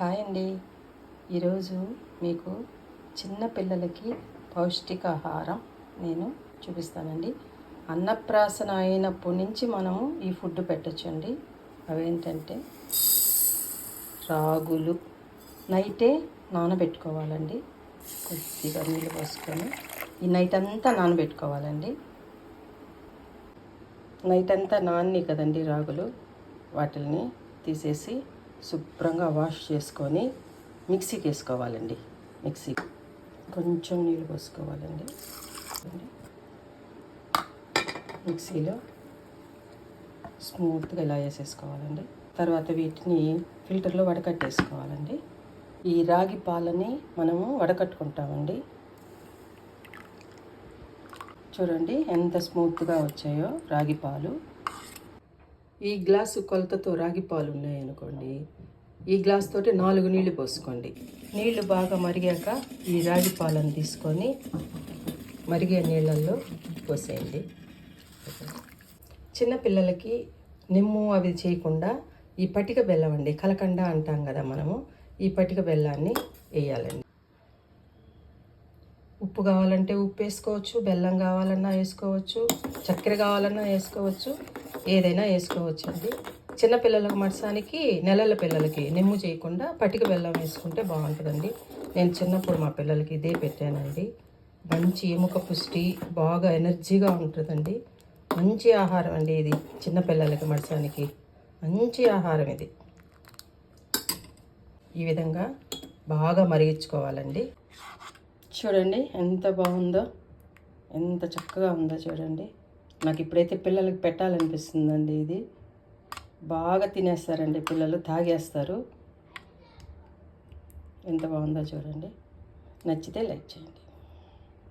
Hi అండి. ఈరోజు మీకు చిన్న పిల్లలకి పౌష్టికాహారం నేను చూపిస్తానండి. అన్నప్రాసన అయినప్పటి నుంచి మనము ఈ ఫుడ్ పెట్టచ్చండి. అవేంటంటే రాగులు నైటే నానబెట్టుకోవాలండి. కొద్దిగా నీళ్ళు పోసుకొని ఈ నైట్ అంతా నానబెట్టుకోవాలండి. నైట్ అంతా నాని కదండి రాగులు, వాటిని తీసేసి శుభ్రంగా వాష్ చేసుకొని మిక్సీకి వేసుకోవాలండి. మిక్సీ కొంచెం నీళ్ళు పోసుకోవాలండి. మిక్సీలో స్మూత్గా ఇలా వేసేసుకోవాలండి. తర్వాత వీటిని ఫిల్టర్లో వడకట్టేసుకోవాలండి. ఈ రాగి పాలని మనము వడకట్టుకుంటామండి. చూడండి ఎంత స్మూత్గా వచ్చాయో రాగి పాలు. ఈ గ్లాసు కొలతతో రాగి పాలు ఉన్నాయనుకోండి, ఈ గ్లాస్ తోటి 4 నీళ్ళు పోసుకోండి. నీళ్లు బాగా మరిగాక ఈ రాగి పాలను తీసుకొని మరిగే నీళ్ళల్లో పోసేయండి. చిన్నపిల్లలకి నిమ్ము అవి చేయకుండా ఈ పటిక బెల్లం అండి, కలకండ అంటాం కదా మనము, ఈ పటిక బెల్లాన్ని వేయాలండి. ఉప్పు కావాలంటే ఉప్పు వేసుకోవచ్చు, బెల్లం కావాలన్నా వేసుకోవచ్చు, చక్కెర కావాలన్నా వేసుకోవచ్చు, ఏదైనా వేసుకోవచ్చు అండి. చిన్నపిల్లలకు మడసానికి నెలల పిల్లలకి నిమ్ము చేయకుండా పటిక బెల్లం వేసుకుంటే బాగుంటుందండి. నేను చిన్నప్పుడు మా పిల్లలకి ఇదే పెట్టానండి. మంచి ఎముక పుష్టి, బాగా ఎనర్జీగా ఉంటుందండి. మంచి ఆహారం అండి ఇది. చిన్నపిల్లలకి మడసానికి మంచి ఆహారం ఇది. ఈ విధంగా బాగా మరిగించుకోవాలండి. చూడండి ఎంత బాగుందో, ఎంత చక్కగా ఉందో చూడండి. నాకు ఇప్పుడైతే పిల్లలకి పెట్టాలనిపిస్తుందండి. ఇది బాగా తినేస్తారండి పిల్లలు, తాగేస్తారు. ఎంత బాగుందో చూడండి. నచ్చితే లైక్ చేయండి.